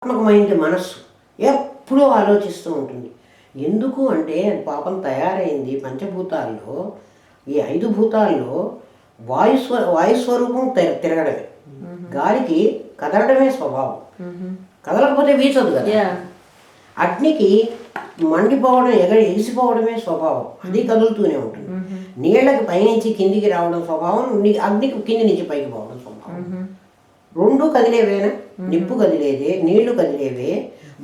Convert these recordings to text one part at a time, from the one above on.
ఆత్మకమైంది మనస్సు ఎప్పుడూ ఆలోచిస్తూ ఉంటుంది. ఎందుకు అంటే అది పాపం తయారైంది పంచభూతాల్లో. ఈ 5 భూతాల్లో వాయుస్వరూపం తిరగడమే. గాలికి కదలడమే స్వభావం. కదలకపోతే వీచదు కదా. అగ్నికి మండిపోవడం ఎగిసిపోవడమే స్వభావం. అది కదులుతూనే ఉంటుంది. నీళ్ళకి పైనుంచి కిందికి రావడం స్వభావం, అగ్నికి కింది నుంచి పైకి పోవడం స్వభావం. రెండు కదిలేవేనా? నిప్పు కదిలేదే, నీళ్లు కదిలేవే.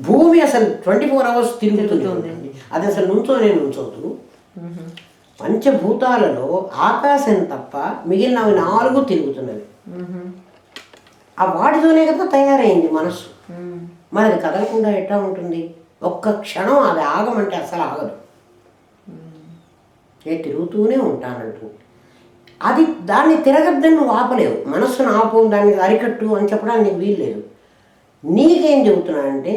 భూమి అసలు 24 hours తిరుగుతుంది. అది అసలు నుంచోదు. పంచభూతాలలో ఆకాశం తప్ప మిగిలిన 4 తిరుగుతున్నవి. ఆ వాటితోనే కదా తయారైంది మనస్సు. మరి అది కదలకుండా ఎట్లా ఉంటుంది? ఒక్క క్షణం అది ఆగమంటే అసలు ఆగదు. నేను తిరుగుతూనే ఉంటానంటుంది. అది దాన్ని తిరగద్దని నువ్వు ఆపలేవు. మనస్సును ఆపు, దాన్ని అరికట్టు అని చెప్పడానికి నీకు వీలు లేదు. నీకేం చెబుతున్నానంటే,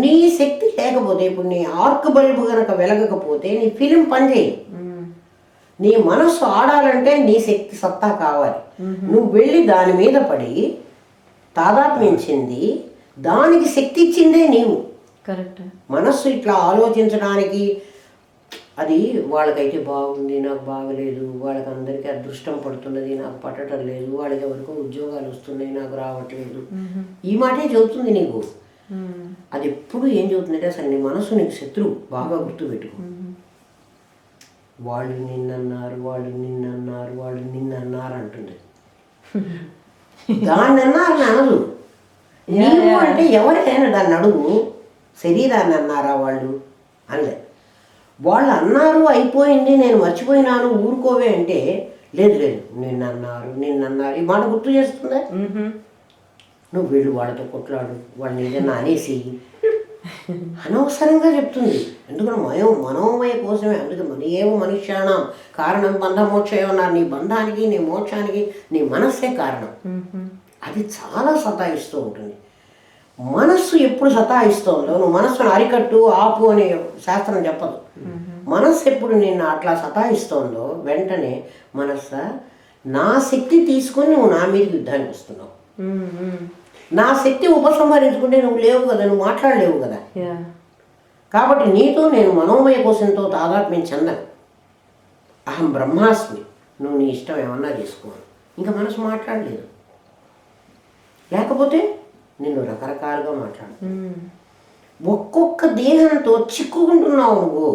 నీ శక్తి లేకపోతే, ఇప్పుడు నీ ఆర్క్ బల్బు కనుక వెలగకపోతే నీ ఫిలిం పనిచేయదు. నీ మనస్సు ఆడాలంటే నీ శక్తి సత్తా కావాలి. నువ్వు వెళ్ళి దాని మీద పడి తాదాత్మ్యం చెంది దానికి శక్తి ఇచ్చిందే నీవు. కరెక్ట్. మనస్సు ఇట్లా ఆలోచించడానికి అది వాళ్ళకైతే బాగుంది, నాకు బాగలేదు, వాళ్ళకి అందరికీ అదృష్టం పడుతున్నది, నాకు పట్టడం లేదు, వాళ్ళకి ఎవరికో ఉద్యోగాలు వస్తున్నాయి, నాకు రావట్లేదు, ఈ మాటే చెబుతుంది నీకు. అది ఎప్పుడు ఏం చెబుతుందంటే అసలు నీ మనసు నీకు శత్రువు. బాగా గుర్తుపెట్టుకో. వాళ్ళు నిన్నన్నారు అంటుంది. దాన్ని అన్నారని అనదు. నీవు అంటే ఎవరైనా దాన్ని అడుగు. శరీరాన్ని అన్నారా వాళ్ళు అనలే. వాళ్ళు అన్నారు, అయిపోయింది, నేను మర్చిపోయినాను, ఊరుకోవే అంటే లేదు నిన్నన్నారు ఈ మాట గుర్తు చేస్తుందా? నువ్వు వెళ్ళు వాళ్ళతో కొట్లాడు, వాళ్ళని ఏదైనా అనేసి అనవసరంగా చెప్తుంది. ఎందుకంటే మనోమయ కోసమే. అందుకే ఏమో మనుష్యానం కారణం బంధ మోక్షం అన్నారు. నీ బంధానికి, నీ మోక్షానికి నీ మనస్సే కారణం. అది చాలా సతాయిస్తూ ఉంటుంది. మనస్సు ఎప్పుడు సతాయిస్తుందో నువ్వు మనస్సును అరికట్టు, ఆపు అనే శాస్త్రం చెప్పదు. మనస్సు ఎప్పుడు నిన్ను అట్లా సతాయిస్తోందో వెంటనే మనస్సు నా శక్తి తీసుకొని నువ్వు నా మీద యుద్ధానికి వస్తున్నావు. నా శక్తి ఉపసంహరించుకుంటే నువ్వు లేవు కదా, నువ్వు మాట్లాడలేవు కదా. కాబట్టి నీతో నేను మనోమయ కోశంతో తాదాత్మ్యం చెందను. అహం బ్రహ్మాస్మి, నువ్వు నీ ఇష్టం ఏమన్నా చేసుకోవాలి. ఇంకా మనసు మాట్లాడలేదు. లేకపోతే నిన్ను రకరకాలుగా మాట్లాడు. ఒక్కొక్క దేహంతో చిక్కుకుంటున్నావు నువ్వు.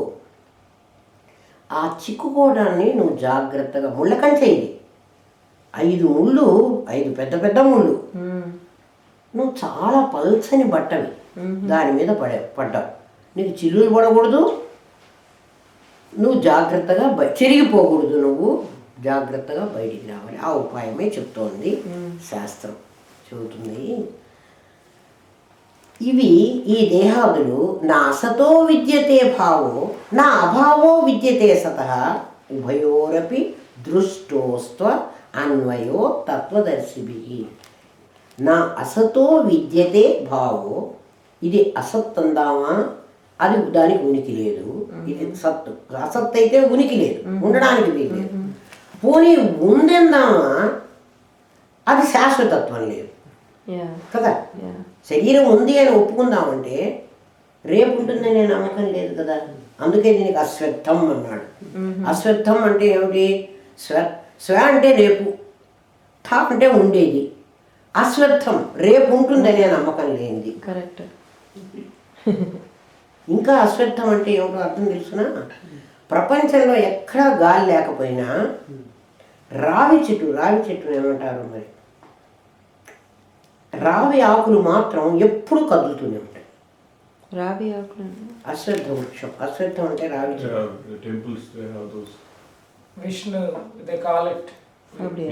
ఆ చిక్కుకోవడాన్ని నువ్వు జాగ్రత్తగా, ముళ్ళ కంచె ఇది 5 ముళ్ళు, 5 పెద్ద ముళ్ళు. నువ్వు చాలా పల్చని బట్టవి దాని మీద పడ్డావు. నీకు చిల్లులు పడకూడదు, నువ్వు జాగ్రత్తగా చిరిగిపోకూడదు, నువ్వు జాగ్రత్తగా బయటికి రావాలి. ఆ ఉపాయమే చెప్తోంది శాస్త్రం, చెబుతుంది. ఇవి ఈ దేహాదులు నా అసతో విద్యతే భావో నా అభావో విద్యతే సతః ఉభయోరపి దృష్టోస్త్వ అన్వయో తత్వదర్శిభిః. నా అసతో విద్యతే భావో, ఇది అసత్ అందామా, అది దానికి ఉనికి లేదు. ఇది సత్తు. అసత్ అయితే ఉనికి లేదు, ఉండడానికి వీలు లేదు. పోనీ ఉందందామా, అది శాశ్వతత్వం లేదు కదా. శరీరం ఉంది అని ఒప్పుకుందామంటే రేపు ఉంటుందనే నమ్మకం లేదు కదా. అందుకే దీనికి అశ్వత్థం అన్నాడు. అశ్వత్థం అంటే ఏమిటి? స్వ అంటే రేపు, థ అంటే ఉండేది. అశ్వత్థం రేపు ఉంటుందనే నమ్మకం లేనిది. కరెక్ట్. ఇంకా అశ్వత్థం అంటే ఏమిటో అర్థం తెలుసునా? ప్రపంచంలో ఎక్కడా గాలి లేకపోయినా రావి చెట్టు ఏమంటారు మరి, రావి ఆకులు మాత్రం ఎప్పుడు కదులుతూనే ఉంటాయి. రావి ఆకులు అశ్వత్థ వృక్షం. అశ్వత్థం అంటే రావి Vishnu, they call it.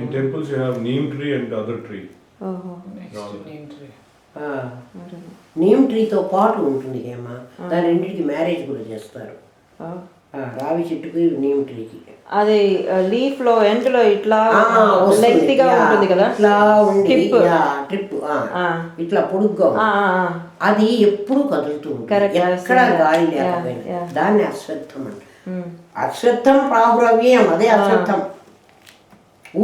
In temples you have neem tree and other tree. Neem tree. Neem ట్రీతో పాటు ఉంటుంది ఏమా. దాని రెండింటికి మ్యారేజ్ కూడా చేస్తారు. రావి చెట్టుకి నీమ్ ట్రీకి అది లీఫ్ లో ఎండ్ లో ఇట్లా లెంగ్తీగా ఉంటుంది కదా, ఇట్లా ఉండి ట్రిప్ ఇట్లా పొడుగ్గా అది ఎప్పుడు కదులుతూ ఉంటుంది, ఎక్కడ గాలి లేకపోయినా. దాన్ని అశ్వత్థం అంట. అశ్వత్థం ప్రాహురవ్యం, అదే అశ్వత్థం.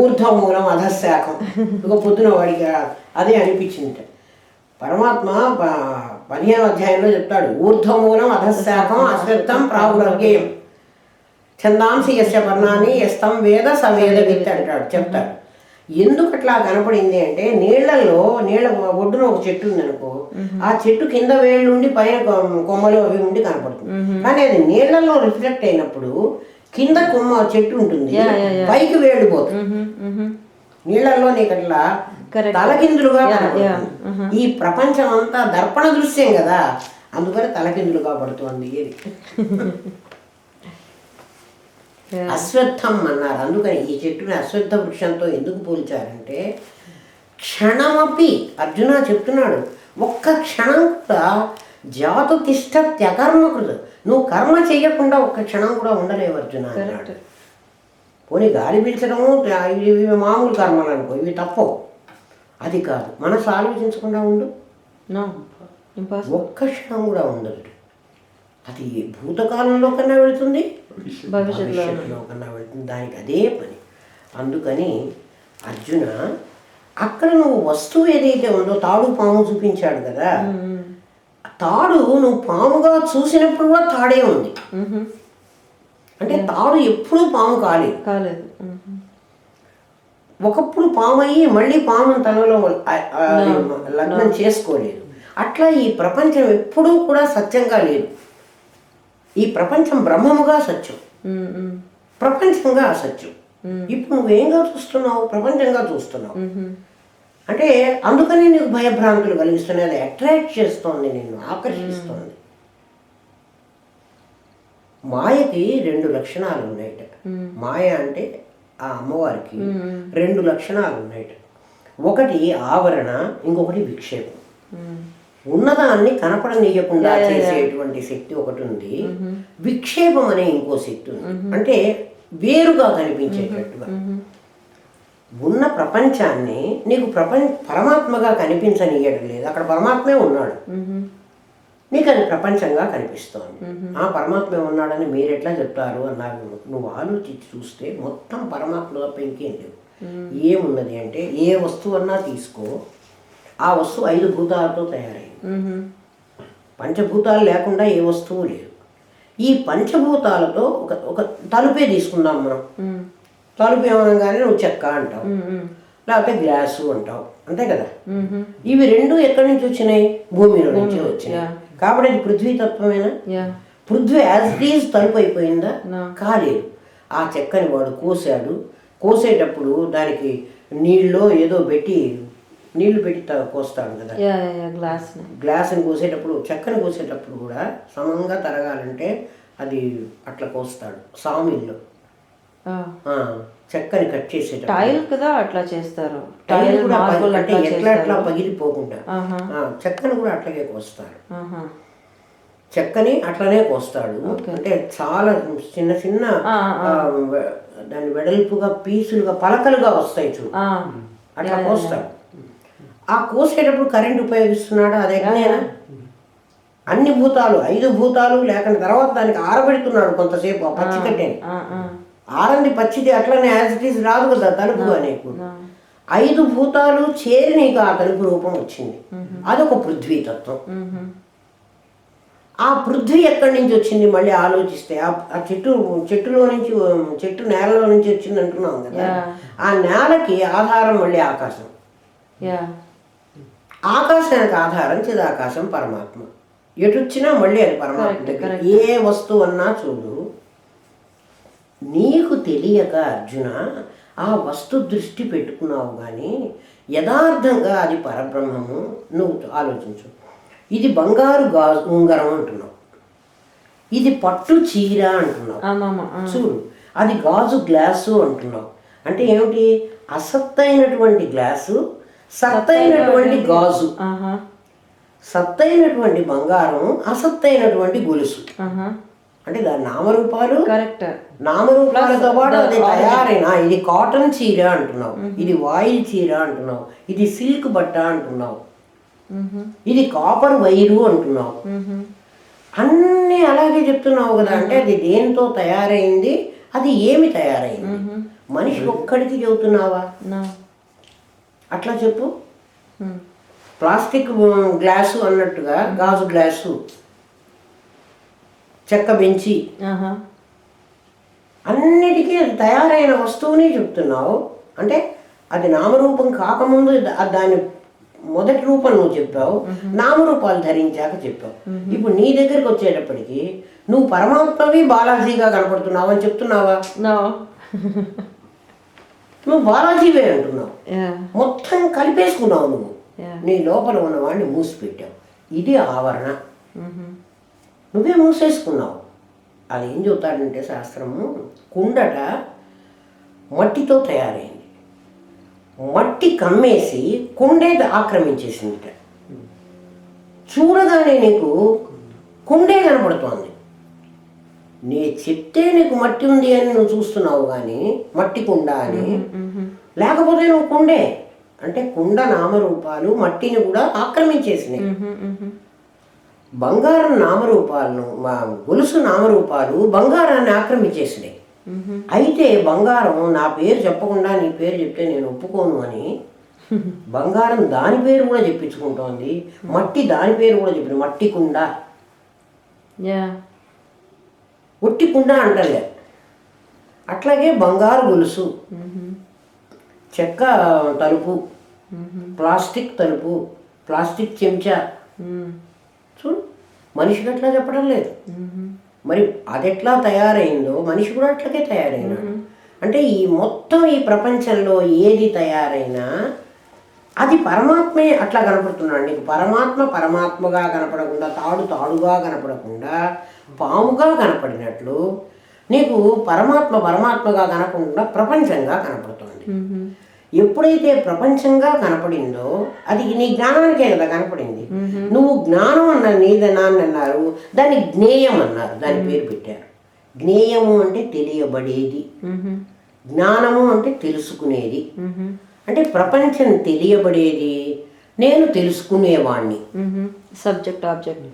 ఊర్ధ్వమూలం అధశాఖం. ఇక పొద్దున వాడికి అదే అనిపించింది. పరమాత్మ 15వ అధ్యాయంలో చెప్తాడు, ఊర్ధ్వమూలం అధశాఖం అశ్వత్థం ప్రాగురవ్యయం ఛందాంసి యస్య పర్ణాన్ని యస్తం వేద సవేద విత్ అంటాడు, చెప్తాడు. ఎందుకు అట్లా కనపడింది అంటే నీళ్ళ ఒడ్డున ఒక చెట్టు ఉంది అనుకో, ఆ చెట్టు కింద వేళ్ళు ఉండి పైన కొమ్మలు అవి ఉండి కనపడుతుంది. కానీ అది నీళ్లలో రిఫ్లెక్ట్ అయినప్పుడు కింద కొమ్మ చెట్టు ఉంటుంది, పైకి వేళ్ళు పోతుంది. నీళ్లలో నీకు అట్లా తలకిందులుగా కనపడుతుంది. ఈ ప్రపంచం అంతా దర్పణ దృశ్యం కదా, అందుకని తలకిందులుగా పడుతుంది ఇది. అశ్వత్థం అన్నారు. అందుకని ఈ చెట్టుని అశ్వత్థ వృక్షంతో ఎందుకు పోల్చారంటే, క్షణమపి అర్జున చెప్తున్నాడు, ఒక్క క్షణం కూడా జాతు తిష్టత్యకర్మకృత్, నువ్వు కర్మ చేయకుండా ఒక్క క్షణం కూడా ఉండలేవు అర్జున అన్నాడు. పోనీ గాలి పీల్చడము ఇవి మామూలు కర్మలు అనుకో, ఇవి తప్పవు. అది కాదు, మనసు ఆలోచించకుండా ఉండు, ఒక్క క్షణం కూడా ఉండదు. అది భూతకాలంలో కన్నా వెళుతుంది, భవిష్యత్తులో కన్నా వెళుతుంది, దానికి అదే పని. అందుకని అర్జున అక్కడ నువ్వు వస్తువు ఏదైతే ఉందో, తాడు పాము చూపించాడు కదా, తాడు నువ్వు పాముగా చూసినప్పుడు కూడా తాడే ఉంది. అంటే తాడు ఎప్పుడూ పాము కాలేదు. ఒకప్పుడు పాము అయ్యి మళ్ళీ పాము తనలో లగ్నం చేసుకోలేదు. అట్లా ఈ ప్రపంచం ఎప్పుడూ కూడా సత్యంగా లేదు. ఈ ప్రపంచం బ్రహ్మముగా సత్యం, ప్రపంచంగా అసత్యం. ఇప్పుడు నువ్వేంగా చూస్తున్నావు? ప్రపంచంగా చూస్తున్నావు. అంటే అందుకని నీకు భయభ్రాంతులు కలిగిస్తున్నాయి, అది అట్రాక్ట్ చేస్తోంది, నిన్ను ఆకర్షిస్తోంది. మాయకి 2 లక్షణాలు ఉన్నాయట. మాయ అంటే ఆ అమ్మవారికి 2 లక్షణాలు ఉన్నాయట. ఒకటి ఆవరణ, ఇంకొకటి విక్షేపం. ఉన్నదాన్ని కనపడనీయకుండా చేసేటువంటి శక్తి ఒకటి ఉంది, విక్షేపం అనే ఇంకో శక్తి ఉంది. అంటే వేరుగా కనిపించేటట్టుగా ఉన్న ప్రపంచాన్ని నీకు పరమాత్మగా కనిపించనీయడం లేదు. అక్కడ పరమాత్మే ఉన్నాడు, నీకు అది ప్రపంచంగా కనిపిస్తోంది. ఆ పరమాత్మే ఉన్నాడని మీరెట్లా చెప్తారు అన్నారు. నువ్వు ఆలోచించి చూస్తే మొత్తం పరమాత్మ తప్ప ఇంకేం లేవు. ఏమున్నది అంటే, ఏ వస్తువు అన్నా తీసుకో, ఆ వస్తువు 5 భూతాలతో తయారైంది. పంచభూతాలు లేకుండా ఏ వస్తువు లేదు. ఈ పంచభూతాలతో ఒక తలుపే తీసుకుందాం మనం. తలుపు ఏమనగానే నువ్వు చెక్క అంటావు, లేకపోతే గ్లాసు అంటావు, అంతే కదా. ఇవి 2 ఎక్కడి నుంచి వచ్చినాయి? భూమిలో నుంచి వచ్చినాయి. కాబట్టి అది పృథ్వీ తత్వమేనా? పృథ్వీ యాజ్ ఇట్ ఈజ్ తలుపు అయిపోయిందా? కాలేదు. ఆ చెక్కని వాడు కోసేటప్పుడు దానికి నీళ్ళు పెట్టి కోస్తాడు కదా. గ్లాసుని కోసేటప్పుడు, చెక్కని కోసేటప్పుడు కూడా సమంగా తరగాలంటే అది అట్లా కోస్తాడు సామిల్లో. చెక్కని కట్ చేసేటప్పుడు టైల్ కదా అట్లా చేస్తారు, టైల్ కూడా అంటే ఎట్లా పగిలిపోకుండా చెక్కని కూడా అట్లాగే కోస్తారు. చెక్కని అట్లనే కోస్తాడు. అంటే చాలా చిన్న చిన్న దాన్ని వెడల్పుగా పీసులుగా పలకలుగా వస్తాయి చూడు, అట్లా కోస్తాడు. ఆ కోసేటప్పుడు కరెంట్ ఉపయోగిస్తున్నాడు, అది ఎక్కడైనా అన్ని భూతాలు 5 భూతాలు లేకుండా తర్వాత దానికి ఆరబెడుతున్నాడు కొంతసేపు. ఆ పచ్చి కట్టేని ఆరంది పచ్చిది అట్లనే యాజ్ ఇట్ ఈజ్ రాదు కదా తలుపు అనేకు. 5 భూతాలు చేరి నీకు ఆ తలుపు రూపం వచ్చింది. అదొక పృథ్వీ తత్వం. ఆ పృథ్వీ ఎక్కడి నుంచి వచ్చింది మళ్ళీ ఆలోచిస్తే, ఆ చెట్టులో నుంచి, చెట్టు నేలలో నుంచి వచ్చింది అంటున్నాం కదా. ఆ నేలకి ఆధారం మళ్ళీ ఆకాశం. ఆకాశానికి ఆధారం చిదాకాశం పరమాత్మ. ఎటు వచ్చినా మళ్ళీ అది పరమాత్మ దగ్గర. ఏ వస్తువు అన్నా చూడు, నీకు తెలియక అర్జున ఆ వస్తు దృష్టి పెట్టుకున్నావు, కానీ యథార్థంగా అది పరబ్రహ్మము. నువ్వు ఆలోచించు. ఇది బంగారు గాజు ఉంగరం అంటున్నావు, ఇది పట్టు చీర అంటున్నావు చూడు, అది గాజు గ్లాసు అంటున్నావు. అంటే ఏమిటి? అసత్తైనటువంటి గ్లాసు, సత్తైనటువంటి గాజు, సత్తైనటువంటి బంగారం, అసత్తైనటువంటి గొలుసు. అంటే దాని నామరూపాలతో పాటు అది తయారైన, ఇది కాటన్ చీర అంటున్నావు, ఇది వాయిల్ చీర అంటున్నావు, ఇది సిల్క్ బట్ట అంటున్నావు, ఇది కాపర్ వైరు అంటున్నావు, అన్నీ అలాగే చెప్తున్నావు కదా. అంటే అది దేంతో తయారైంది, అది ఏమి తయారైంది? మనిషి ఒక్కడికి చెబుతున్నావా? అట్లా చెప్పు. ప్లాస్టిక్ గ్లాసు అన్నట్టుగా గాజు గ్లాసు, చెక్క బెంచి, ఆహా. అన్నిటికీ అది తయారైన వస్తువుని చెప్తున్నావు. అంటే అది నామరూపం కాకముందు దాని మొదటి రూపం నువ్వు చెప్పావు, నామరూపాలు ధరించాక చెప్పావు. ఇప్పుడు నీ దగ్గరికి వచ్చేటప్పటికి నువ్వు పరమాత్మవి బాలాజీగా కనపడుతున్నావు అని చెప్తున్నావా? నో. నువ్వు బాలాజీవే అంటున్నావు. యా. మొత్తం కలిపేసుకున్నావు నువ్వు. Yeah. నీ లోపల ఉన్నవాడిని మూసిపెట్టావు. ఇది ఆవరణ. నువ్వే మూసేసుకున్నావు. అది ఏం చెబుతాడంటే శాస్త్రము, కుండట మట్టితో తయారైంది, మట్టి కమ్మేసి కుండే ఆక్రమించేసిందిట. చూడగానే నీకు కుండే కనపడుతోంది. నీ చెప్తే నీకు మట్టి ఉంది అని నువ్వు చూస్తున్నావు కానీ మట్టి కుండ అని, లేకపోతే నువ్వు కుండే అంటే కుండ నామరూపాలు మట్టిని కూడా ఆక్రమించేసినాయి. బంగారం నామరూపాలను, గొలుసు నామరూపాలు బంగారాన్ని ఆక్రమించేసినాయి. అయితే బంగారం నా పేరు చెప్పకుండా నీ పేరు చెప్తే నేను ఒప్పుకోను అని బంగారం దాని పేరు కూడా చెప్పించుకుంటోంది, మట్టి దాని పేరు కూడా చెప్పింది, మట్టి కుండ. ఒట్టి కుండ అంటలే. అట్లాగే బంగారు గొలుసు, చెక్క తలుపు, ప్లాస్టిక్ తలుపు, ప్లాస్టిక్ చెంచా. చూడు, మనిషికి అట్లా చెప్పడం లేదు. మరి అది ఎట్లా తయారైందో మనిషి కూడా అట్లాగే తయారైనాడు. అంటే ఈ మొత్తం ఈ ప్రపంచంలో ఏది తయారైనా అది పరమాత్మే అట్లా కనపడుతున్నాడు నీకు. పరమాత్మ పరమాత్మగా కనపడకుండా, తాడు తాడుగా కనపడకుండా పాముగా కనపడినట్లు నీకు పరమాత్మ పరమాత్మగా కనపడకుండా ప్రపంచంగా కనపడుతుంది. ఎప్పుడైతే ప్రపంచంగా కనపడిందో అది నీ జ్ఞానానికే కదా కనపడింది. నువ్వు జ్ఞానం అన్న నీదనాన్ని అన్నారు, దాన్ని జ్ఞేయం అన్నారు, దాని పేరు పెట్టారు. జ్ఞేయము అంటే తెలియబడేది, జ్ఞానము అంటే తెలుసుకునేది. అంటే ప్రపంచం తెలియబడేది, నేను తెలుసుకునేవాణ్ణి. Subject object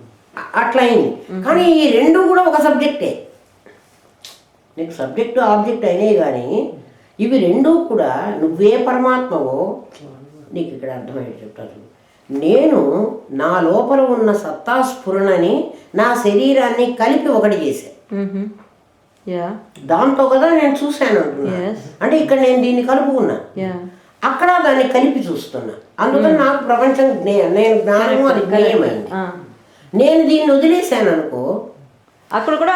అట్లయింది. కానీ ఈ రెండు కూడా ఒక సబ్జెక్టే. నీకు సబ్జెక్టు ఆబ్జెక్ట్ అయినాయి కానీ ఇవి రెండూ కూడా నువ్వే పరమాత్మవో నీకు ఇక్కడ అర్థమయ్యేది చెప్తాను. నేను నా లోపల ఉన్న సత్తా స్ఫురణని నా శరీరాన్ని కలిపి ఒకటి చేశాను. దాంతో కదా నేను చూశాను అంటున్నా. అంటే ఇక్కడ నేను దీన్ని కలుపుకున్నా, అక్కడ దాన్ని కలిపి చూస్తున్నా. అందుకని నాకు ప్రపంచం నేను జ్ఞానము అది జ్ఞేయమైంది. నేను దీన్ని వదిలేశాను అనుకో, అక్కడ కూడా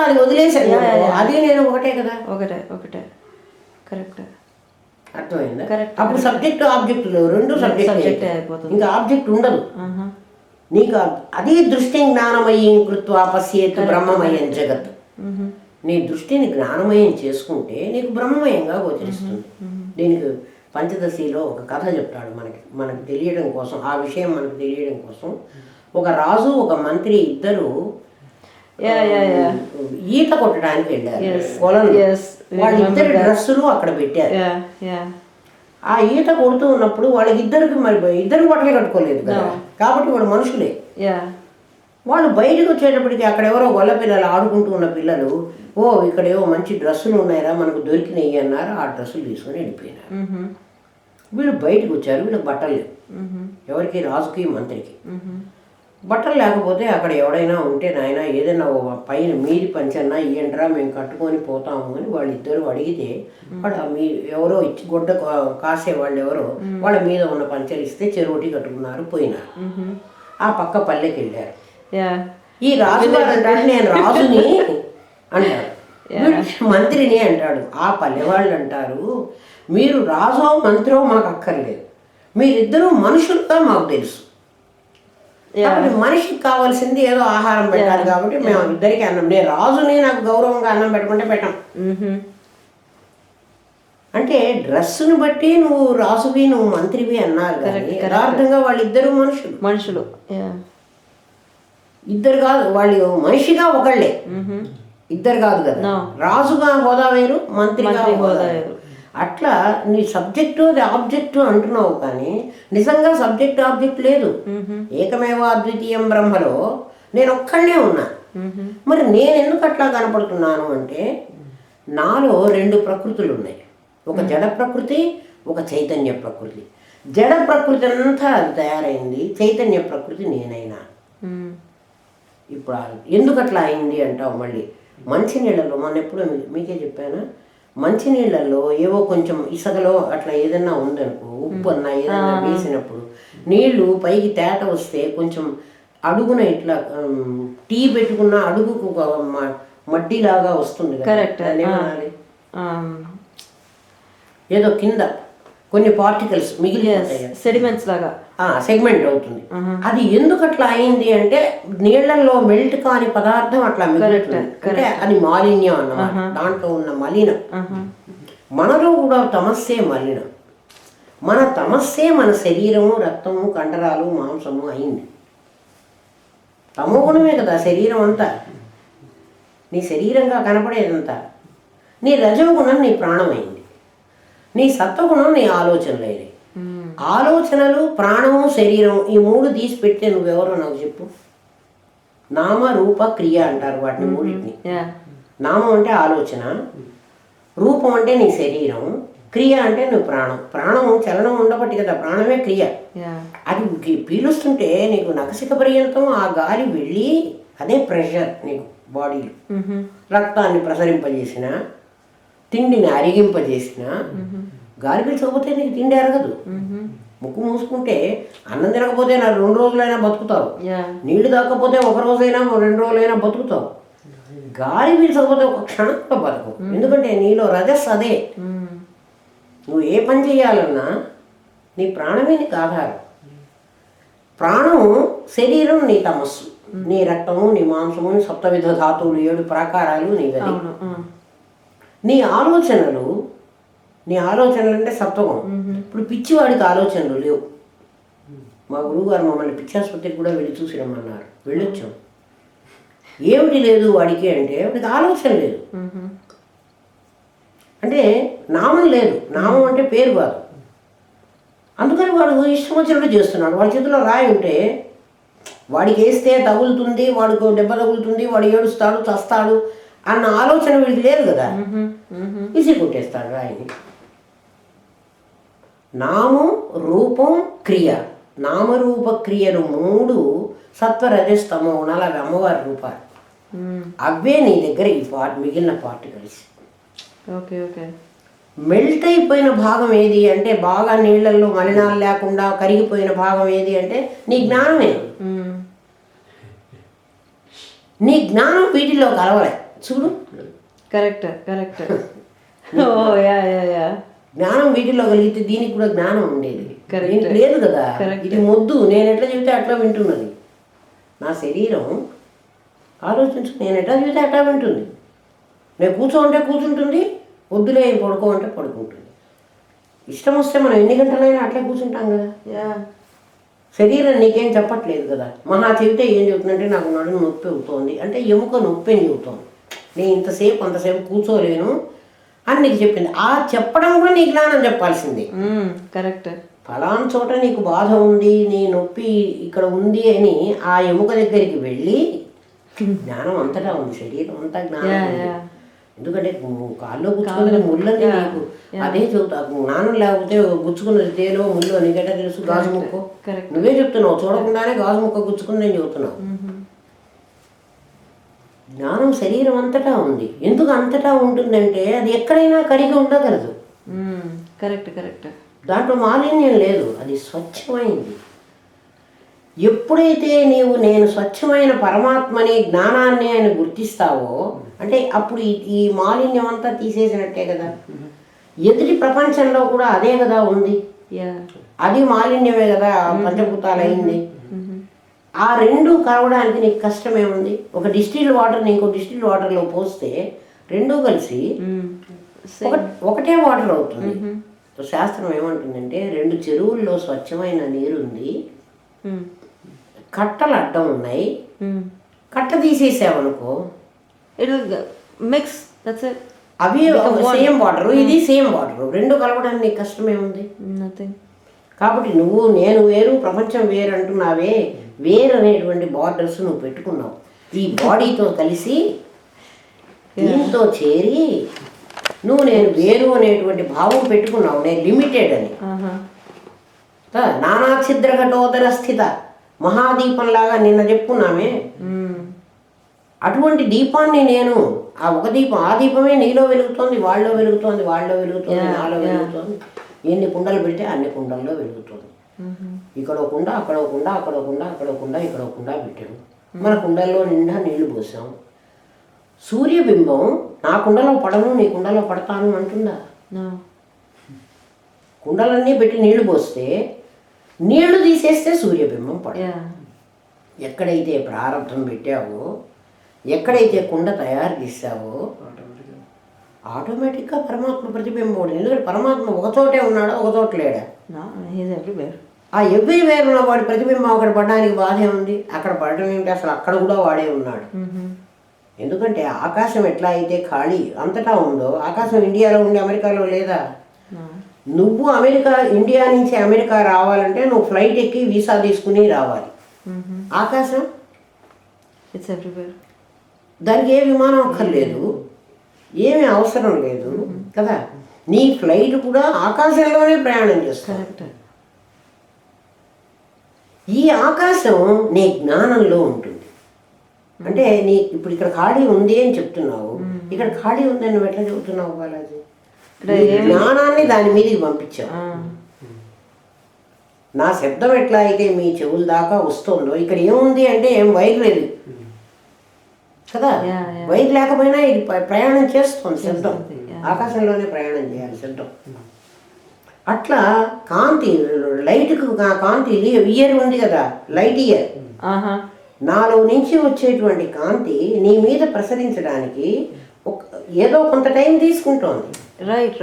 అది వదిలేశాను, అది నేను ఒకటే కదా. ఒకటే కరెక్ట్. అర్థమైందా? అప్పుడు సబ్జెక్ట్ ఆబ్జెక్ట్ లేవు, రెండు సబ్జెక్ట్ అయిపోతుంది. ఇంకా ఆబ్జెక్ట్ ఉండదు నీకు. అది దృష్టి జ్ఞానమయం కృత్వా పశ్యేత్ బ్రహ్మమయం జగత్. నీ దృష్టిని జ్ఞానమయం చేసుకుంటే నీకు బ్రహ్మమయంగా గోచరిస్తుంది. దీనికి పంచదశిలో ఒక కథ చెప్తాడు మనకు తెలియడం కోసం, ఆ విషయం మనకు తెలియడం కోసం. ఒక రాజు ఒక మంత్రి ఇద్దరు ఈత కొట్టడానికి వెళ్ళారు పొలంలో. వాళ్ళిద్దరి డ్రెస్సులు అక్కడ పెట్టారు. ఆ ఈత కొడుతూ ఉన్నప్పుడు వాళ్ళకిద్దరికి ఇద్దరు బట్టలు కట్టుకోలేదు కదా, కాబట్టి వాళ్ళు మనుషులే. వాళ్ళు బయటకు వచ్చేటప్పటికి అక్కడ ఎవరో గొల్ల పిల్లలు ఆడుకుంటూ ఉన్న పిల్లలు, ఓ ఇక్కడ ఏవో మంచి డ్రెస్సులు ఉన్నాయరా మనకు దొరికినాయి అన్నారు. ఆ డ్రెస్సులు తీసుకొని వెళ్ళిపోయినారు. వీళ్ళు బయటకు వచ్చారు, వీళ్ళకి బట్టలు లేవు. ఎవరికి? రాజుకి మంత్రికి. బట్టలు లేకపోతే అక్కడ ఎవడైనా ఉంటే నాయన ఏదైనా పైన మీది పంచన్నా ఇయ్యండ్రా మేము కట్టుకొని పోతాము అని వాళ్ళిద్దరూ అడిగితే వాడు మీ ఎవరో ఇచ్చి గుడ్డ కాసే వాళ్ళు ఎవరో వాళ్ళ మీద ఉన్న పంచలు ఇస్తే చెరువుటి కట్టుకున్నారు, పోయినారు. ఆ పక్క పల్లెకి వెళ్ళారు. ఈ రాజుగారు అంటాడు నేను రాజుని అంటాడు, మంత్రిని అంటాడు. ఆ పల్లె వాళ్ళు అంటారు మీరు రాజో మంత్రో మాకు అక్కర్లేదు, మీరిద్దరూ మనుషులుగా మాకు తెలుసు. కాబట్టి మనిషికి కావాల్సింది ఏదో ఆహారం పెట్టాలి కాబట్టి మేము ఇద్దరికి అన్నం, నేను రాజుని నాకు గౌరవంగా అన్నం పెట్టుకుంటే పెట్టాం. అంటే డ్రెస్సును బట్టి నువ్వు రాజువి నువ్వు మంత్రివి అన్నారు కానీ యథార్థంగా వాళ్ళిద్దరూ మనుషులు. ఇద్దరు కాదు, వాళ్ళు మనిషిగా ఒకళ్ళే, ఇద్దరు కాదు కదా. రాజుగా హోదా వేరు, మంత్రిగా హోదా వేరు. అట్లా నీ సబ్జెక్టు అది ఆబ్జెక్టు అంటున్నావు కానీ నిజంగా సబ్జెక్ట్ ఆబ్జెక్ట్ లేదు. ఏకమేవ అద్వితీయం బ్రహ్మలో నేను ఒక్కడే ఉన్నా. మరి నేను ఎందుకు అట్లా కనపడుతున్నాను అంటే నాలో రెండు ప్రకృతులు ఉన్నాయి, ఒక జడ ప్రకృతి, ఒక చైతన్య ప్రకృతి. జడ ప్రకృతి అంతా అది తయారైంది, చైతన్య ప్రకృతి నేనైనా. ఇప్పుడు ఎందుకు అట్లా అయింది అంటావు మళ్ళీ. మంచినీళ్ళలో మొన్న ఎప్పుడో మీకే చెప్పానా, మంచినీళ్ళల్లో ఏవో కొంచెం ఇసుకలో అట్లా ఏదన్నా ఉందనుకో, ఉప్పు అన్నా ఏదన్నా వేసినప్పుడు నీళ్లు పైకి తేట వస్తే కొంచెం అడుగున ఇట్లా టీ పెట్టుకున్న అడుగుకు మడ్డిలాగా వస్తుంది కదా, ఏదో కింద కొన్ని పార్టికల్స్ మిగిలి సెడిమెంట్స్ లాగా సెగ్మెంట్ అవుతుంది. అది ఎందుకు అట్లా అయింది అంటే నీళ్లలో మెల్ట్ కాని పదార్థం అట్లా మిగులుతుంది, అంటే అది మాలిన్యం అన్నమాట, దాంట్లో ఉన్న మలినం. మనలో కూడా తమస్సే మలినం. మన తమస్సే మన శరీరము, రక్తము, కండరాలు, మాంసము అయింది. తమోగుణమే కదా శరీరం అంతా, నీ శరీరంగా కనపడేదంతా. నీ రజోగుణం నీ ప్రాణమైంది, నీ సత్వగుణం నీ ఆలోచనలైనవి. ఆలోచనలు, ప్రాణము, శరీరం ఈ మూడు తీసి పెడితే నువ్వెవరో నాకు చెప్పు. నామ రూప క్రియ అంటారు వాటిని మూడింటిని. నామం అంటే ఆలోచన, రూపం అంటే నీ శరీరం, క్రియ అంటే నువ్వు ప్రాణం. ప్రాణం చలనం ఉండబట్టి కదా ప్రాణమే క్రియ. అది పీలుస్తుంటే నీకు నకసిక పర్యంతం ఆ గాలి వెళ్ళి అదే ప్రెషర్ నీకు బాడీలో. రక్తాన్ని ప్రసరింపజేసిన, తిండిని అరిగింపజేసిన, గాలి పీల్చకపోతే నీకు తిండి అరగదు. ముక్కు మూసుకుంటే అన్నం తినకపోతే నా 2 రోజులైనా బతుకుతావు, నీళ్లు తాకపోతే 1 రోజైనా 2 రోజులైనా బతుకుతావు. గాలి పీల్చకపోతే ఒక క్షణంలో బతుకు, ఎందుకంటే నీలో రజస్ అదే. నువ్వు ఏ పని చేయాలన్నా నీ ప్రాణమే నీకు ఆధారం. ప్రాణము, శరీరం నీ తమస్సు, నీ రక్తము, నీ మాంసము, సప్తవిధ ధాతువులు 7 ప్రాకారాలు నీ గది. నీ ఆలోచనలు, నీ ఆలోచనలు అంటే సత్వగం. ఇప్పుడు పిచ్చివాడికి ఆలోచనలు లేవు. మా గురువుగారు మమ్మల్ని పిచ్చాసుపత్రికి కూడా వెళ్ళి చూసి రమ్మన్నారు, వెళ్ళొచ్చాం. ఏమిటి లేదు వాడికి అంటే వాడికి ఆలోచన లేదు, అంటే నామం లేదు. నామం అంటే పేరు కాదు. అందుకని వాడు ఇష్టం వచ్చినట్టు చేస్తున్నాడు. వాడి చేతిలో రాయి ఉంటే వాడికి వేస్తే తగులుతుంది, వాడికి దెబ్బ తగులుతుంది, వాడు ఏడుస్తాడు, చస్తాడు అన్న ఆలోచన వీడికి లేదు కదా, ఈజీ కొట్టేస్తాడు రాయిని. నామం, రూపం, క్రియ. నామరూప క్రియలు 3 సత్వరజస్తమో గుణాలు, అవి అమ్మవారి రూపాలు. అవే నీ దగ్గర ఈ మిగిలిన పార్టికల్స్. Okay okay. మెల్ట్ అయిపోయిన భాగం ఏది అంటే, బాగా నీళ్ళల్లో మలినాలు లేకుండా కరిగిపోయిన భాగం ఏది అంటే నీ జ్ఞానమే. నీ జ్ఞానం వీటిలో కలవలే చూడు. Correct correct. జ్ఞానం వీటిలో కలిగితే దీనికి కూడా జ్ఞానం ఉండేది, దీనికి లేదు కదా. ఇది మొద్దు, నేను ఎట్లా చెబితే అట్లా వింటున్నది. నా శరీరం ఆలోచించు, నేను ఎట్లా చెబితే అట్లా వింటుంది. నేను కూర్చోంటే కూర్చుంటుంది, వద్దులే పడుకో అంటే పడుకుంటుంది. ఇష్టం వస్తే మనం ఎన్ని గంటలైనా అట్లే కూర్చుంటాం కదా. శరీరం నీకేం చెప్పట్లేదు కదా. మహా చెబితే ఏం చెబుతుందంటే నాకు నడుము నొప్పి అవుతోంది అంటే ఎముక నొప్పి అని చెబుతోంది. నేను ఇంతసేపు అంతసేపు కూర్చోలేను అని నీకు చెప్పింది. ఆ చెప్పడం కూడా నీ జ్ఞానం చెప్పాల్సిందే. కరెక్ట్. ఫలానా చోట నీకు బాధ ఉంది, నీ నొప్పి ఇక్కడ ఉంది అని ఆ ఎముక దగ్గరికి వెళ్ళి, జ్ఞానం అంతటా ఉంది, శరీరం అంతా జ్ఞానం. ఎందుకంటే కాల్లో గుచ్చుకున్నది ముళ్ళని నీకు అదే చెబుతా. జ్ఞానం లేకపోతే గుచ్చుకున్నది తేలో ముళ్ళు నీకెట్టా తెలుసు? గాజు ముక్కు నువ్వే చెప్తున్నావు, చూడకుండానే గాజు ముక్క గుచ్చుకుని నేను చెబుతున్నావు. జ్ఞానం శరీరం అంతటా ఉంది. ఎందుకు అంతటా ఉంటుందంటే అది ఎక్కడైనా కరిగి ఉండగలదు. Correct correct. దాంట్లో మాలిన్యం లేదు, అది స్వచ్ఛమైంది. ఎప్పుడైతే నీవు నేను స్వచ్ఛమైన పరమాత్మని, జ్ఞానాన్ని అని గుర్తిస్తావో అంటే అప్పుడు ఈ మాలిన్యం అంతా తీసేసినట్టే కదా. ఎదుటి ప్రపంచంలో కూడా అదే కదా ఉంది, అది మాలిన్యమే కదా, పంచభూతాలు అయింది. ఆ 2 కలవడానికి నీకు కష్టమేముంది? ఒక డిస్టిల్ వాటర్ని ఇంకో డిస్టిల్ వాటర్లో పోస్తే 2 కలిసి ఒకటే వాటర్ అవుతుంది. శాస్త్రం ఏమంటుందంటే 2 చెరువుల్లో స్వచ్ఛమైన నీరు ఉంది, కట్టలు అడ్డం ఉన్నాయి, కట్ట తీసేసావనుకో మిక్స్, అవి సేమ్ వాటర్, ఇది సేమ్ వాటర్, 2 కలవడానికి నీకు కష్టమేముంది? కాబట్టి నువ్వు నేను వేరు, ప్రపంచం వేరు అంటున్నావే, వేరు అనేటువంటి బార్డర్స్ నువ్వు పెట్టుకున్నావు. ఈ బాడీతో కలిసి దీంతో చేరి నువ్వు నేను వేరు అనేటువంటి భావం పెట్టుకున్నావు, నేను లిమిటెడ్ అని. నానా ఛిద్ర ఘటోదర స్థిత మహాదీపంలాగా నిన్న చెప్పుకున్నామే. అటువంటి దీపాన్ని నేను ఆ ఒక దీపం, ఆ దీపమే నీలో వెలుగుతోంది, వాళ్ళలో వెలుగుతోంది, వాళ్ళలో వెలుగుతోంది, నాలో వెలుగుతోంది. ఎన్ని కుండలు పెడితే అన్ని కుండల్లో వెలుగుతుంది. ఇక్కడ ఒక కుండ, అక్కడ ఒక కుండ, అక్కడ ఒక కుండ, అక్కడ ఒక కుండ, ఇక్కడ ఒక కుండ పెట్టాము. మన కుండల్లో నిండా నీళ్లు పోసాం. సూర్యబింబం నా కుండలో పడను, నీ కుండలో పడతాను అంటుందా? కుండలన్నీ పెట్టి నీళ్లు పోస్తే నీళ్లు తీసేస్తే సూర్యబింబం పడదు. ఎక్కడైతే ప్రారంభం పెట్టావో, ఎక్కడైతే కుండ తయారు చేసావో ఆటోమేటిక్గా పరమాత్మ ప్రతిబింబం ఉంటుంది. ఎందుకంటే పరమాత్మ ఒక చోటే ఉన్నాడా, ఒక చోట లేడా? ఆ ఎవ్రీవేర్ ఉన్న వాడి ప్రతిబింబం అక్కడ పడడానికి బాధే ఉంది. అక్కడ పడడం ఏమిటి, అసలు అక్కడ కూడా వాడే ఉన్నాడు. ఎందుకంటే ఆకాశం ఎట్లా అయితే ఖాళీ అంతటా ఉందో, ఆకాశం ఇండియాలో ఉండి అమెరికాలో లేదా? నువ్వు ఇండియా నుంచి అమెరికా రావాలంటే నువ్వు ఫ్లైట్ ఎక్కి వీసా తీసుకుని రావాలి. ఆకాశం దానికి ఏ విమానం అక్కర్లేదు, ఏమీ అవసరం లేదు కదా. నీ ఫ్లైట్ కూడా ఆకాశంలోనే ప్రయాణం చేస్తావు. ఈ ఆకాశం నీ జ్ఞానంలో ఉంటుంది. అంటే నీ ఇప్పుడు ఇక్కడ ఖాళీ ఉంది అని చెప్తున్నావు, ఇక్కడ ఖాళీ ఉందని నువ్వు ఎట్లా చెబుతున్నావు బాలాజీ? జ్ఞానాన్ని దాని మీదకి పంపించావు. నా శబ్దం ఎట్లా అయితే మీ చెవుల దాకా వస్తుందో, ఇక్కడ ఏముంది అంటే ఏం వైర్ లేదు కదా. వైర్ లేకపోయినా ఇది ప్రయాణం చేస్తుంది శబ్దం. ఆకాశంలోనే ప్రయాణం చేయాలి శబ్దం. అట్లా కాంతి, లైట్కు కాంతి ఇయర్ ఉంది కదా, లైట్ ఇయర్, నాలో నుంచి వచ్చేటువంటి కాంతి నీ మీద ప్రసరించడానికి ఏదో కొంత టైం తీసుకుంటోంది. రైట్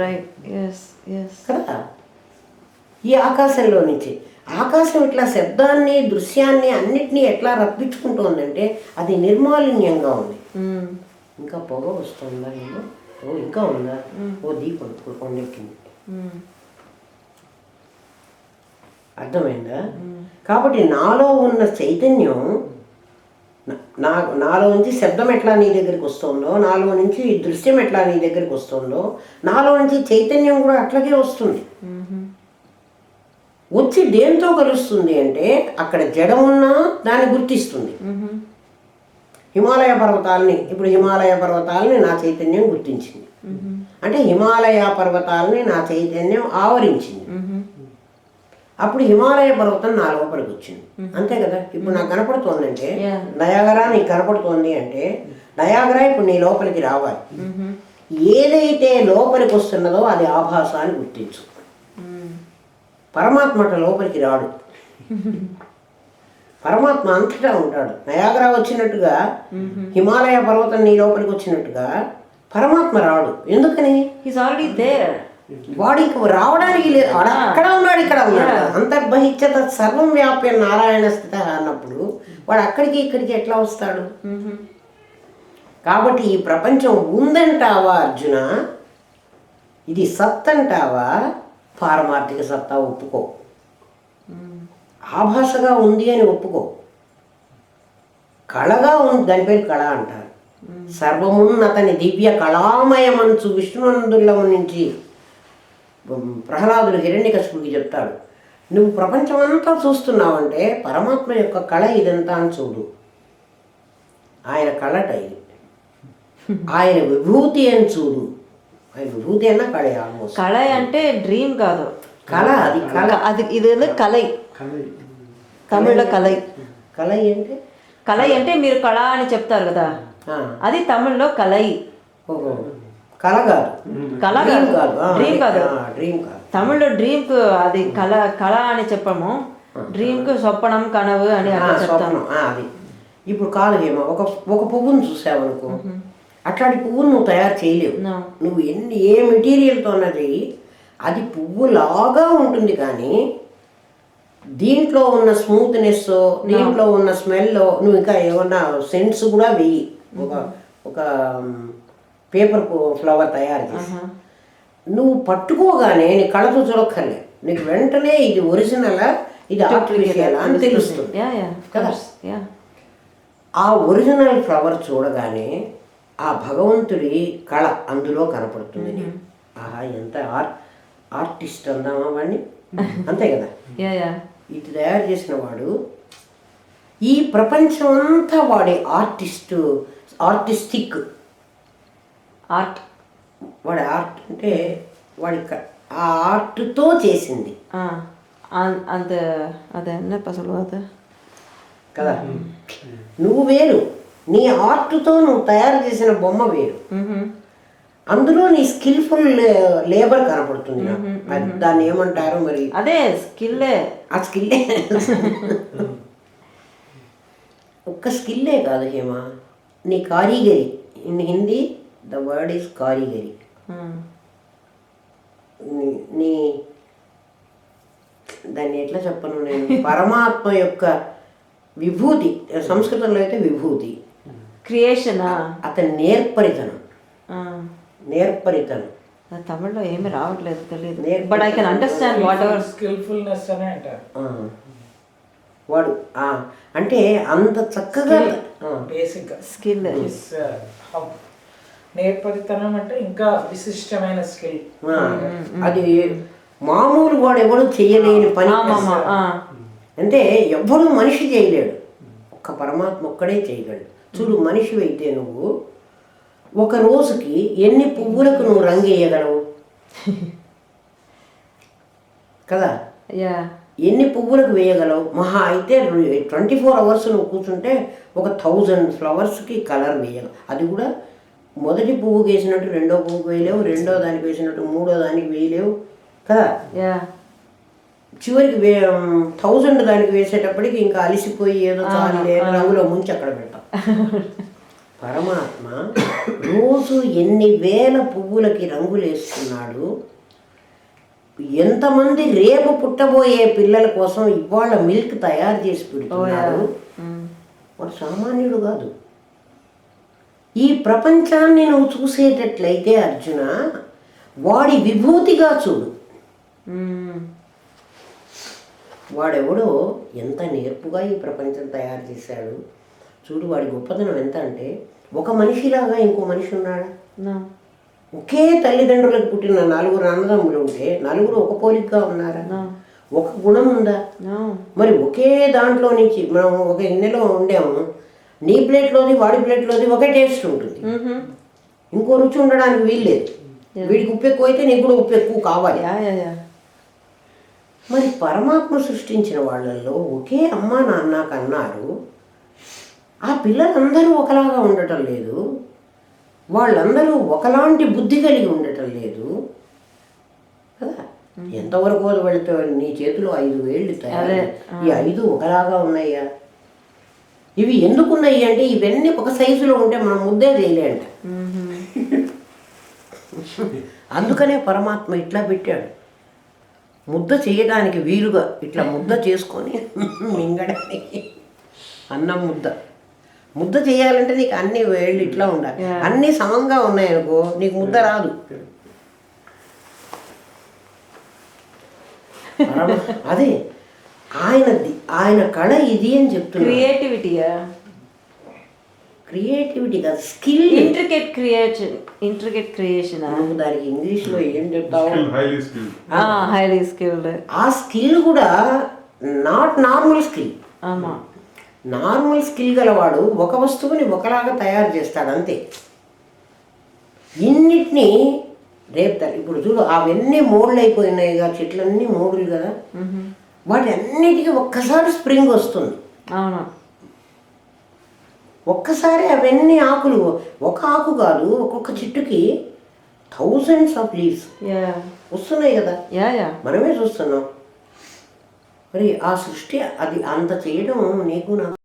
కదా. ఈ ఆకాశంలో నుంచి ఆకాశం ఇట్లా శబ్దాన్ని, దృశ్యాన్ని అన్నిటినీ ఎట్లా రప్పించుకుంటోందంటే అది నిర్మాలిన్యంగా ఉంది. ఇంకా పొగ వస్తుందా? ఏమో ఇంకా ఉందా? ఓ దీపం కొండెక్కింది. అర్థమైందా? కాబట్టి నాలో ఉన్న చైతన్యం, నాలో నుంచి శబ్దం ఎట్లా నీ దగ్గరికి వస్తుందో, నాలో నుంచి దృశ్యం ఎట్లా నీ దగ్గరికి వస్తుందో, నాలో నుంచి చైతన్యం కూడా అట్లాగే వస్తుంది. వచ్చి దేంతో కలుస్తుంది అంటే అక్కడ జడం ఉన్నా దాన్ని గుర్తిస్తుంది. హిమాలయ పర్వతాలని నా చైతన్యం గుర్తించింది. అంటే హిమాలయ పర్వతాలని నా చైతన్యం ఆవరించింది. అప్పుడు హిమాలయ పర్వతం నా లోపలికి వచ్చింది. అంతే కదా. ఇప్పుడు నాకు కనపడుతోంది అంటే నయాగరా నీకు కనపడుతోంది అంటే నయాగరా ఇప్పుడు నీ లోపలికి రావాలి. ఏదైతే లోపలికి వస్తున్నదో అది ఆభాస అని గుర్తించు. పరమాత్మ లోపలికి రాడు. పరమాత్మ అంతటా ఉంటాడు. నయాగరా వచ్చినట్టుగా హిమాలయ పర్వతం నీ లోపలికి వచ్చినట్టుగా పరమాత్మ రాడు. ఎందుకని? వాడికి రావడానికి లేదు. అక్కడ ఉన్నాడు, ఇక్కడ ఉన్నాడు. అంతర్బహిష్యత సర్వం వ్యాప్య నారాయణ స్థిత అన్నప్పుడు వాడు అక్కడికి ఇక్కడికి ఎట్లా వస్తాడు? కాబట్టి ఈ ప్రపంచం ఉందంటావా అర్జున? ఇది సత్ అంటావా? పారమార్థిక సత్తా ఒప్పుకో. ఆభాసగా ఉంది అని ఒప్పుకో. కళగా ఉంది, దాని పేరు కళ అంటారు. సర్వమున్నతని దివ్య కళామయమంచు విష్ణునందులము నుంచి ప్రహ్లాదుడు హిరణ్యకశిపుడికి చెప్తాడు, నువ్వు ప్రపంచం అంతా చూస్తున్నావంటే పరమాత్మ యొక్క కళ ఇదంతా అని చూడు. ఆయన కళట ఇది, ఆయన విభూతి అని చూడు. ఆయన విభూతి అన్న కళ. ఆల్మోస్ట్ కళ అంటే డ్రీమ్ కాదు, కళ. అది కళ. అది ఇది కలై, తమిళ్లో కలై. కళ అంటే కలై అంటే మీరు కళ అని చెప్తారు కదా, అది తమిళ్లో కలై. ఓహో, కళ కాదు, కళ కాదు, డ్రీమ్ కాదు. తమిళ్లో డ్రీమ్ కు అది కళ, కళ అని చెప్పము. డ్రీమ్ కు స్వప్నం, కనవు అని చెప్తాను. అది ఇప్పుడు కాదు ఏమో. ఒక పువ్వును చూసావనుకో, అట్లాంటి పువ్వును నువ్వు తయారు చేయలేవు. నువ్వు ఏ మెటీరియల్తో అన్నది అది పువ్వులాగా ఉంటుంది. కానీ దీంట్లో ఉన్న స్మూత్నెస్, దీంట్లో ఉన్న స్మెల్, నువ్వు ఇంకా ఏమన్నా సెంట్స్ కూడా వెయ్యి. ఒక పేపర్ ఫ్లవర్ తయారు చేసి నువ్వు పట్టుకోగానే నీ కళ్ళతో చూడక్కర్లే, నీకు వెంటనే ఇది ఒరిజినలా ఇది ఆర్టిఫిషియల్ అని తెలుస్తుంది కదా. ఆ ఒరిజినల్ ఫ్లవర్ చూడగానే ఆ భగవంతుడి కళ అందులో కనపడుతుంది. ఆహా, ఎంత ఆర్టిస్ట్ అందామా వాడిని. అంతే కదా. యా యా ఇది తయారు చేసిన వాడు ఈ ప్రపంచం అంతా వాడి ఆర్టిస్టిక్ ఆర్ట్ వాడి ఆర్ట్ అంటే ఆ ఆర్ట్తో చేసింది அந்த அது என்னப்பா சொல்லுவாது కదా. నువ్వు వేరు, నీ ఆర్ట్తో నువ్వు తయారు చేసిన బొమ్మ వేరు, అందులో నీ స్కిల్ఫుల్ లేబర్ కనపడుతుంది నాకు. దాన్ని ఏమంటారు మరి? అదే స్కిల్లే. ఆ స్కిల్లే ఒక్క స్కిల్లే కాదు హేమ, నీ కారీగరి. In Hindi the word is కారీగరి. నీ దాన్ని ఎట్లా చెప్పను నేను, పరమాత్మ యొక్క విభూతి, సంస్కృతంలో అయితే విభూతి, క్రియేషనా, అతని నేర్పరితనం. తమిళ్లో ఏమి రావట్లేదు తెలియదు, but I can understand whatever. Skilfulness అని అంటారు వాడు అంటే అంత చక్కగా బేసిక్గా స్కిల్. నేర్పరితనం అంటే ఇంకా విశిష్టమైన స్కిల్. అది మామూలు వాడు ఎవడు చేయలేని పని. అంటే ఎవ్వడు మనిషి చేయలేడు, ఒక్క పరమాత్మ ఒక్కడే చేయగలడు. చూడు, మనిషి అయితే నువ్వు ఒక రోజుకి ఎన్ని పువ్వులకు నువ్వు రంగు వేయగలవు కదా. ఎన్ని పువ్వులకు వేయగలవు? మహా అయితే 24 hours నువ్వు కూర్చుంటే ఒక 1000 flowers కలర్ వేయగలవు. అది కూడా మొదటి పువ్వుకి వేసినట్టు రెండో పువ్వుకి వేయలేవు, రెండో దానికి వేసినట్టు మూడో దానికి వేయలేవు కదా. చివరికి 1000 దానికి వేసేటప్పటికి ఇంకా అలిసిపోయి ఏదో చాలు రంగులో ముంచి అక్కడ పెడతాం. పరమాత్మ రోజు ఎన్ని వేల పువ్వులకి రంగులు వేస్తున్నాడు. ఎంతమంది రేపు పుట్టబోయే పిల్లల కోసం ఇవాళ మిల్క్ తయారు చేసి పెడుతున్నాడు. వాడు సామాన్యుడు కాదు. ఈ ప్రపంచాన్ని నువ్వు చూసేటట్లయితే అర్జున, వాడి విభూతిగా చూడు. వాడెవడో ఎంత నేర్పుగా ఈ ప్రపంచం తయారు చేశాడు చూడు. వాడి గొప్పతనం ఎంత అంటే, ఒక మనిషిలాగా ఇంకో మనిషి ఉన్నాడా? ఒకే తల్లిదండ్రులకు పుట్టిన 4 అన్నదమ్ములు ఉంటే 4 ఒక పోలికగా ఉన్నారా? ఒక గుణం ఉందా? మరి ఒకే దాంట్లో నుంచి మనం ఒక గిన్నెలో ఉండాము, నీ ప్లేట్లోది వాడి ప్లేట్లోది ఒకే టేస్ట్ ఉంటుంది, ఇంకో రుచి ఉండడానికి వీల్లేదు. వీడికి ఉప్పు ఎక్కువ అయితే నీకు కూడా ఉప్పు ఎక్కువ కావాలి. మరి పరమాత్మ సృష్టించిన వాళ్ళల్లో ఒకే అమ్మ నాన్న కన్నారు. ఆ పిల్లలందరూ ఒకలాగా ఉండటం లేదు, వాళ్ళందరూ ఒకలాంటి బుద్ధి కలిగి ఉండటం లేదు కదా. ఎంతవరకు వెళితే నీ చేతిలో 5 వేళ్ళు తయారు, ఈ 5 ఒకలాగా ఉన్నాయా? ఇవి ఎందుకున్నాయి అంటే, ఇవన్నీ ఒక సైజులో ఉంటే మనం ముద్దే చేయలేంట. అందుకనే పరమాత్మ ఇట్లా పెట్టాడు, ముద్ద చేయడానికి వీలుగా ఇట్లా ముద్ద చేసుకొని మింగడానికి. అన్నం ముద్ద చేయాలంటే నీకు అన్ని వేళ్ళు ఇట్లా ఉండాలి, అన్నీ సమంగా ఉన్నాయనుకో నీకు ముద్ద రాదు. అదే ఆయన కళ ఇది అని చెప్తున్నా. క్రియేటివిటీ కాదు, స్కిల్. Intricate creation. నువ్వు దానికి ఇంగ్లీష్లో ఏం చెప్తావు? Highly skilled. ఆ స్కిల్ కూడా not normal skill. Normal skill గలవాడు ఒక వస్తువుని ఒకలాగా తయారు చేస్తాడు అంతే. ఇన్నిటినీ రేపుతాడు. ఇప్పుడు చూడు, అవన్నీ మోడ్లు అయిపోయినాయిగా, చెట్లన్నీ మోడులు కదా, వాటి అన్నిటికీ ఒక్కసారి స్ప్రింగ్ వస్తుంది. ఒక్కసారి అవన్నీ ఆకులు, ఒక ఆకు కాదు, ఒక్కొక్క చెట్టుకి thousands of leaves వస్తున్నాయి కదా, మనమే చూస్తున్నాం. మరి ఆ సృష్టి అది అంత చేయడం నీకు నాకు